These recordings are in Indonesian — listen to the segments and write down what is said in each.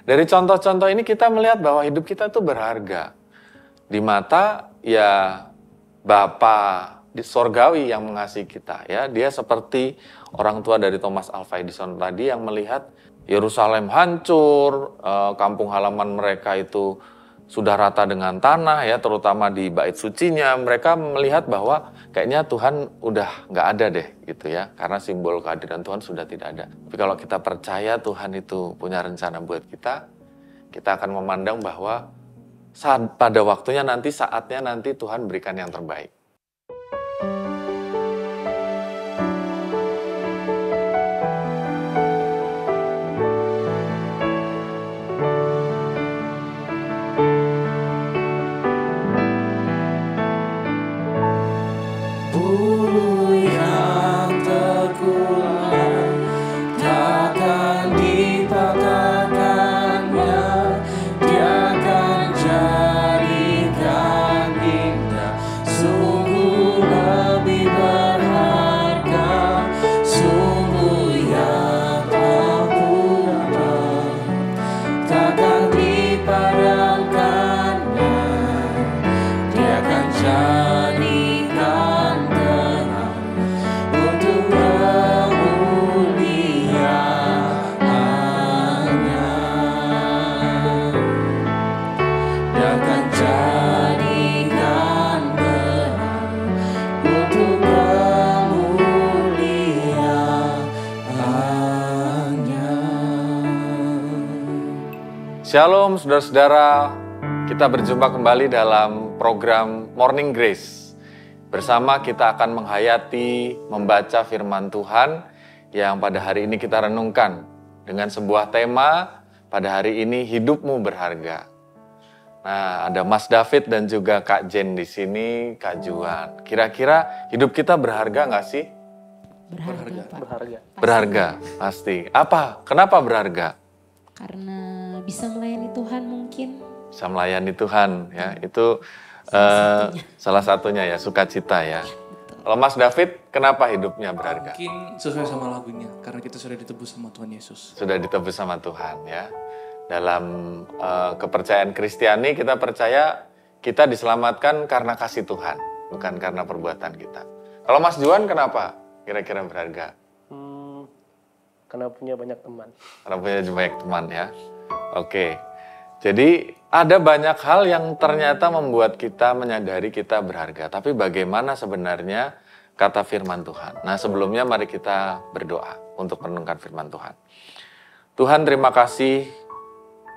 Dari contoh-contoh ini kita melihat bahwa hidup kita itu berharga. Di mata ya Bapa di sorgawi yang mengasihi kita ya. Dia seperti orang tua dari Thomas Alva Edison tadi yang melihat Yerusalem hancur, kampung halaman mereka itu sudah rata dengan tanah ya, terutama di bait sucinya. Mereka melihat bahwa kayaknya Tuhan udah nggak ada deh gitu ya, karena simbol kehadiran Tuhan sudah tidak ada. Tapi kalau kita percaya Tuhan itu punya rencana buat kita akan memandang bahwa pada waktunya nanti, saatnya nanti Tuhan berikan yang terbaik. Shalom saudara-saudara, kita berjumpa kembali dalam program Morning Grace. Bersama kita akan menghayati, membaca firman Tuhan yang pada hari ini kita renungkan dengan sebuah tema pada hari ini, hidupmu berharga. Nah, ada Mas David dan juga Kak Jen di sini, Kak Juan. Kira-kira hidup kita berharga nggak sih? Berharga, Pak. Berharga, pasti. Apa? Kenapa berharga? Karena bisa melayani Tuhan mungkin. Bisa melayani Tuhan ya, itu salah satunya ya, sukacita ya. Kalau Mas David, kenapa hidupnya berharga? Mungkin sesuai sama lagunya, karena kita sudah ditebus sama Tuhan Yesus. Sudah ditebus sama Tuhan ya. Dalam kepercayaan Kristiani kita percaya kita diselamatkan karena kasih Tuhan, bukan karena perbuatan kita. Kalau Mas Juan kenapa kira-kira berharga? Karena punya banyak teman. Karena punya banyak teman ya. Oke. Jadi ada banyak hal yang ternyata membuat kita menyadari kita berharga. Tapi bagaimana sebenarnya kata firman Tuhan? Nah, sebelumnya mari kita berdoa untuk merenungkan firman Tuhan. Tuhan, terima kasih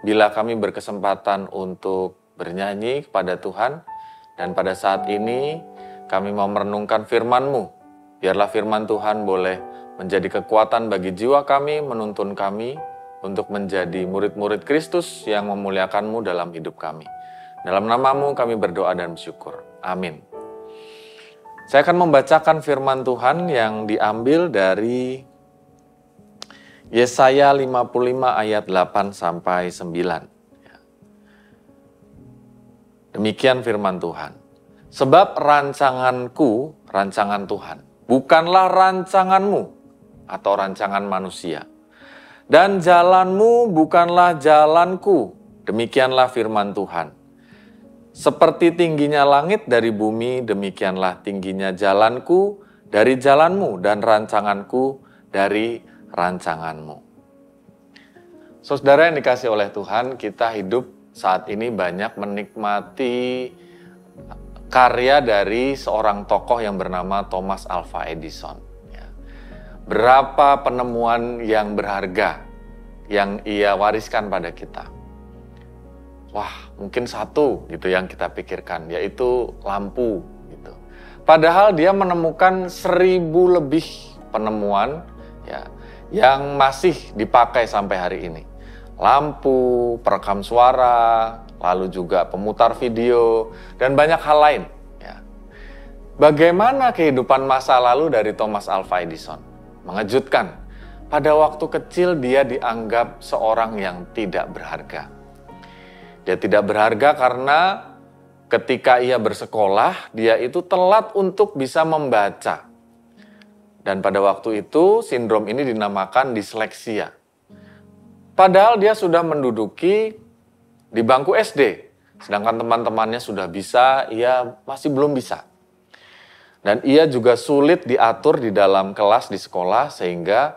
bila kami berkesempatan untuk bernyanyi kepada Tuhan. Dan pada saat ini kami mau merenungkan firman-Mu. Biarlah firman Tuhan boleh menjadi kekuatan bagi jiwa kami, menuntun kami untuk menjadi murid-murid Kristus yang memuliakan-Mu dalam hidup kami. Dalam nama-Mu kami berdoa dan bersyukur. Amin. Saya akan membacakan firman Tuhan yang diambil dari Yesaya 55 ayat 8 sampai 9. Demikian firman Tuhan. Sebab rancanganku, rancangan Tuhan, bukanlah rancanganmu atau rancangan manusia. Dan jalanmu bukanlah jalanku, demikianlah firman Tuhan. Seperti tingginya langit dari bumi, demikianlah tingginya jalanku dari jalanmu dan rancanganku dari rancanganmu. Saudara yang dikasih oleh Tuhan, kita hidup saat ini banyak menikmati karya dari seorang tokoh yang bernama Thomas Alva Edison. Berapa penemuan yang berharga yang ia wariskan pada kita? Wah, mungkin satu gitu yang kita pikirkan, yaitu lampu gitu. Padahal dia menemukan 1000 lebih penemuan ya, yang masih dipakai sampai hari ini. Lampu, perekam suara, lalu juga pemutar video, dan banyak hal lain. Ya. Bagaimana kehidupan masa lalu dari Thomas Alva Edison? Mengejutkan, pada waktu kecil dia dianggap seorang yang tidak berharga. Dia tidak berharga karena ketika ia bersekolah, dia itu telat untuk bisa membaca. Dan pada waktu itu, sindrom ini dinamakan disleksia. Padahal dia sudah menduduki di bangku SD. Sedangkan teman-temannya sudah bisa, ia masih belum bisa. Dan ia juga sulit diatur di dalam kelas di sekolah, sehingga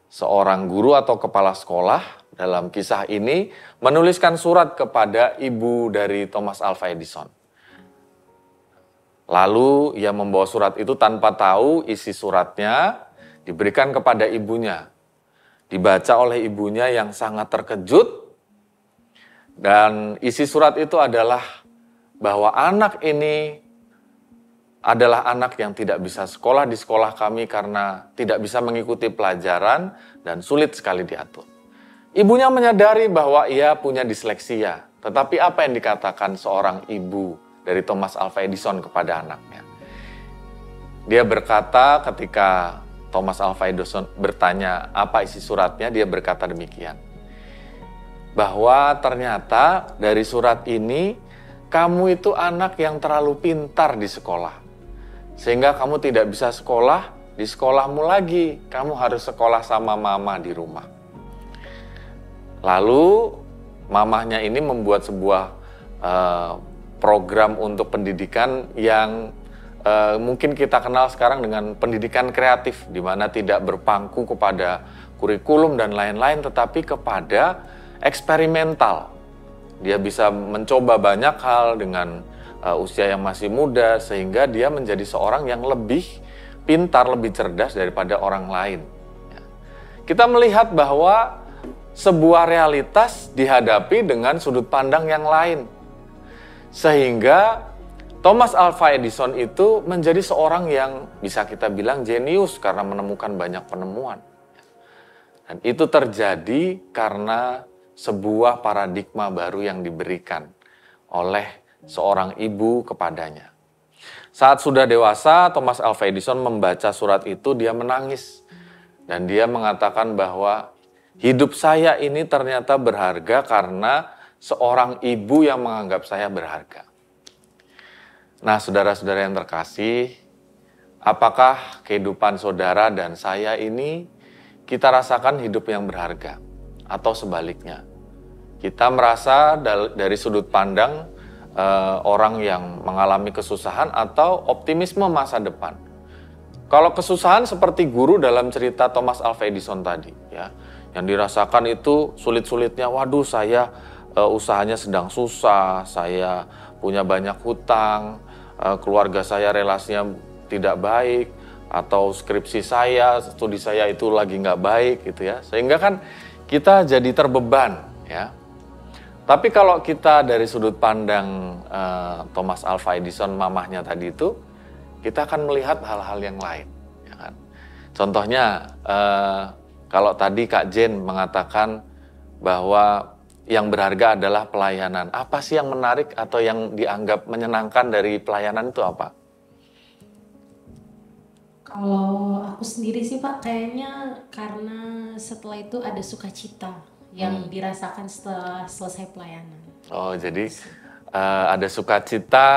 seorang guru atau kepala sekolah dalam kisah ini menuliskan surat kepada ibu dari Thomas Alva Edison. Lalu ia membawa surat itu tanpa tahu isi suratnya, diberikan kepada ibunya. Dibaca oleh ibunya yang sangat terkejut, dan isi surat itu adalah bahwa anak ini adalah anak yang tidak bisa sekolah di sekolah kami karena tidak bisa mengikuti pelajaran dan sulit sekali diatur. Ibunya menyadari bahwa ia punya disleksia, tetapi apa yang dikatakan seorang ibu dari Thomas Alva Edison kepada anaknya? Dia berkata ketika Thomas Alva Edison bertanya apa isi suratnya, dia berkata demikian. Bahwa ternyata dari surat ini, kamu itu anak yang terlalu pintar di sekolah. Sehingga kamu tidak bisa sekolah di sekolahmu lagi. Kamu harus sekolah sama mama di rumah. Lalu mamahnya ini membuat sebuah program untuk pendidikan yang mungkin kita kenal sekarang dengan pendidikan kreatif, di mana tidak berpangku kepada kurikulum dan lain-lain, tetapi kepada eksperimental. Dia bisa mencoba banyak hal dengan usia yang masih muda, sehingga dia menjadi seorang yang lebih pintar, lebih cerdas daripada orang lain. Kita melihat bahwa sebuah realitas dihadapi dengan sudut pandang yang lain. Sehingga Thomas Alva Edison itu menjadi seorang yang bisa kita bilang jenius karena menemukan banyak penemuan. Dan itu terjadi karena sebuah paradigma baru yang diberikan oleh seorang ibu kepadanya. Saat sudah dewasa, Thomas Alva Edison membaca surat itu, dia menangis. Dan dia mengatakan bahwa hidup saya ini ternyata berharga karena seorang ibu yang menganggap saya berharga. Nah, saudara-saudara yang terkasih, apakah kehidupan saudara dan saya ini kita rasakan hidup yang berharga? Atau sebaliknya, kita merasa dari sudut pandang orang yang mengalami kesusahan atau optimisme masa depan. Kalau kesusahan seperti guru dalam cerita Thomas Alva Edison tadi, ya, yang dirasakan itu sulit-sulitnya, waduh saya usahanya sedang susah, saya punya banyak hutang, keluarga saya relasinya tidak baik, atau skripsi saya, studi saya itu lagi nggak baik gitu ya. Sehingga kan kita jadi terbeban ya. Tapi kalau kita dari sudut pandang Thomas Alva Edison, mamahnya tadi itu, kita akan melihat hal-hal yang lain. Ya kan? Contohnya, kalau tadi Kak Jen mengatakan bahwa yang berharga adalah pelayanan. Apa sih yang menarik atau yang dianggap menyenangkan dari pelayanan itu apa? Kalau aku sendiri sih Pak, kayaknya karena setelah itu ada sukacita yang dirasakan setelah selesai pelayanan. Oh, jadi ada sukacita,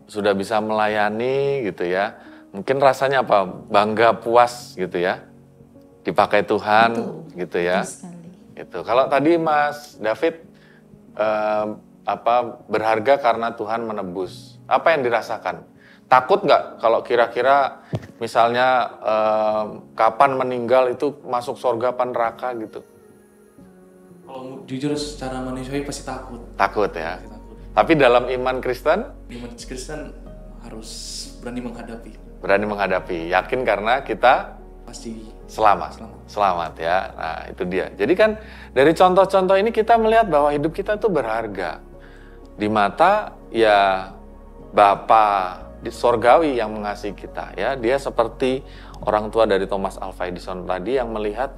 sudah bisa melayani gitu ya. Mungkin rasanya apa? Bangga, puas gitu ya. Dipakai Tuhan. Betul, gitu ya. betul sekali. Gitu. Kalau tadi Mas David berharga karena Tuhan menebus. Apa yang dirasakan? Takut nggak kalau kira-kira misalnya kapan meninggal itu masuk surga apa neraka gitu? Kalau jujur secara manusiawi pasti takut. Takut ya. Pasti takut. Tapi dalam iman Kristen? Iman Kristen harus berani menghadapi. Berani menghadapi. Yakin karena kita pasti selamat ya. Nah, itu dia. Jadi kan dari contoh-contoh ini kita melihat bahwa hidup kita itu berharga. Di mata ya Bapa di sorgawi yang mengasihi kita ya. Dia seperti orang tua dari Thomas Alva Edison tadi yang melihat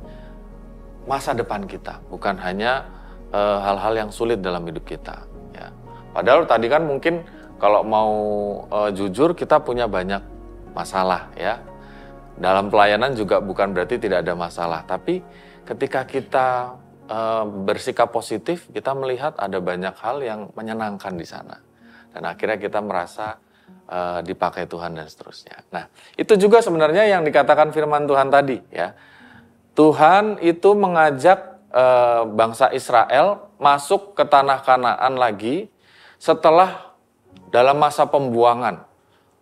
masa depan kita, bukan hanya hal-hal yang sulit dalam hidup kita ya. Padahal tadi kan mungkin kalau mau jujur kita punya banyak masalah ya. Dalam pelayanan juga bukan berarti tidak ada masalah, tapi ketika kita bersikap positif, kita melihat ada banyak hal yang menyenangkan di sana. Dan akhirnya kita merasa dipakai Tuhan dan seterusnya. Nah, itu juga sebenarnya yang dikatakan firman Tuhan tadi ya. Tuhan itu mengajak bangsa Israel masuk ke tanah Kanaan lagi setelah dalam masa pembuangan.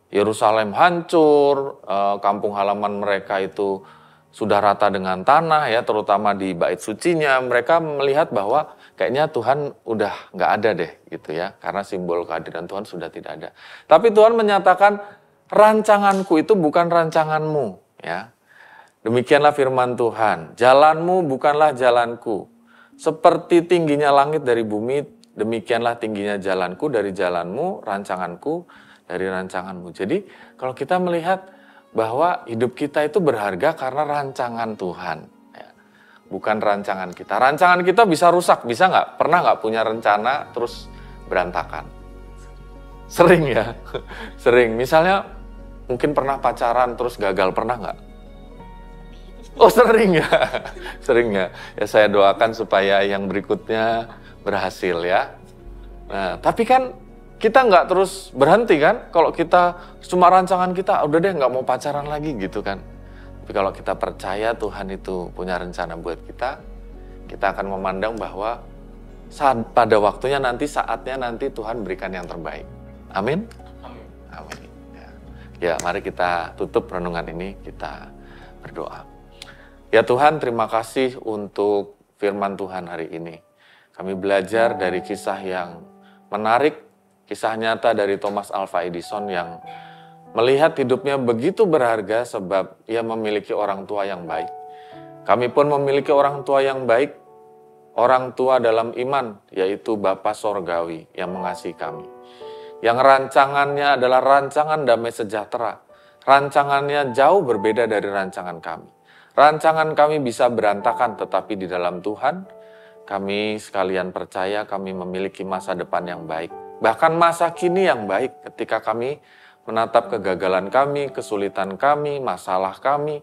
Yerusalem hancur, kampung halaman mereka itu sudah rata dengan tanah ya, terutama di bait sucinya. Mereka melihat bahwa kayaknya Tuhan udah nggak ada deh gitu ya, karena simbol kehadiran Tuhan sudah tidak ada. Tapi Tuhan menyatakan, rancanganku itu bukan rancanganmu ya. Demikianlah firman Tuhan, jalanmu bukanlah jalanku. Seperti tingginya langit dari bumi, demikianlah tingginya jalanku dari jalanmu, rancanganku dari rancanganmu. Jadi kalau kita melihat bahwa hidup kita itu berharga karena rancangan Tuhan. Ya. Bukan rancangan kita. Rancangan kita bisa rusak, bisa nggak? Pernah nggak punya rencana terus berantakan? Sering ya, sering. Misalnya mungkin pernah pacaran terus gagal, pernah nggak? Oh sering ya, sering ya. Ya saya doakan supaya yang berikutnya berhasil ya. Nah tapi kan kita nggak terus berhenti kan. Kalau kita cuma rancangan kita, udah deh nggak mau pacaran lagi gitu kan. Tapi kalau kita percaya Tuhan itu punya rencana buat kita akan memandang bahwa pada waktunya nanti, saatnya nanti Tuhan berikan yang terbaik. Amin? Amin. Amin. Ya mari kita tutup renungan ini, kita berdoa. Ya Tuhan, terima kasih untuk firman Tuhan hari ini. Kami belajar dari kisah yang menarik, kisah nyata dari Thomas Alva Edison yang melihat hidupnya begitu berharga sebab ia memiliki orang tua yang baik. Kami pun memiliki orang tua yang baik, orang tua dalam iman, yaitu Bapa Sorgawi yang mengasihi kami. Yang rancangannya adalah rancangan damai sejahtera. Rancangannya jauh berbeda dari rancangan kami. Rancangan kami bisa berantakan, tetapi di dalam Tuhan, kami sekalian percaya kami memiliki masa depan yang baik. Bahkan masa kini yang baik ketika kami menatap kegagalan kami, kesulitan kami, masalah kami,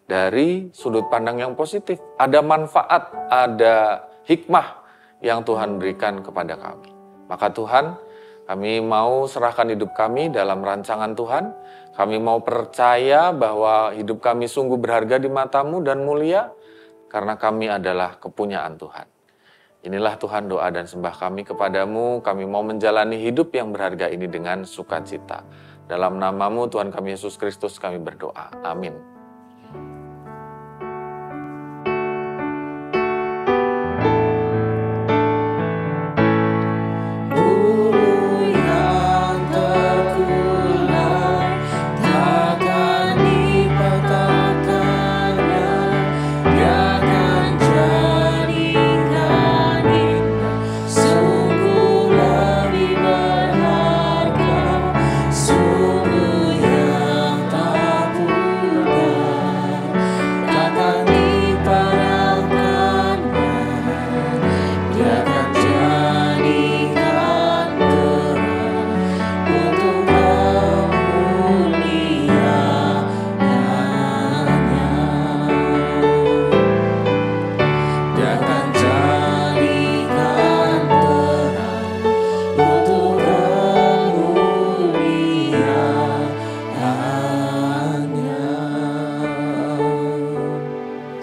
dari sudut pandang yang positif. Ada manfaat, ada hikmah yang Tuhan berikan kepada kami. Maka Tuhan, kami mau serahkan hidup kami dalam rancangan Tuhan. Kami mau percaya bahwa hidup kami sungguh berharga di mata-Mu dan mulia, karena kami adalah kepunyaan Tuhan. Inilah Tuhan doa dan sembah kami kepadamu. Kami mau menjalani hidup yang berharga ini dengan sukacita. Dalam nama-Mu Tuhan kami Yesus Kristus kami berdoa. Amin.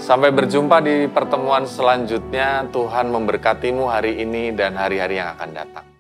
Sampai berjumpa di pertemuan selanjutnya. Tuhan memberkatimu hari ini dan hari-hari yang akan datang.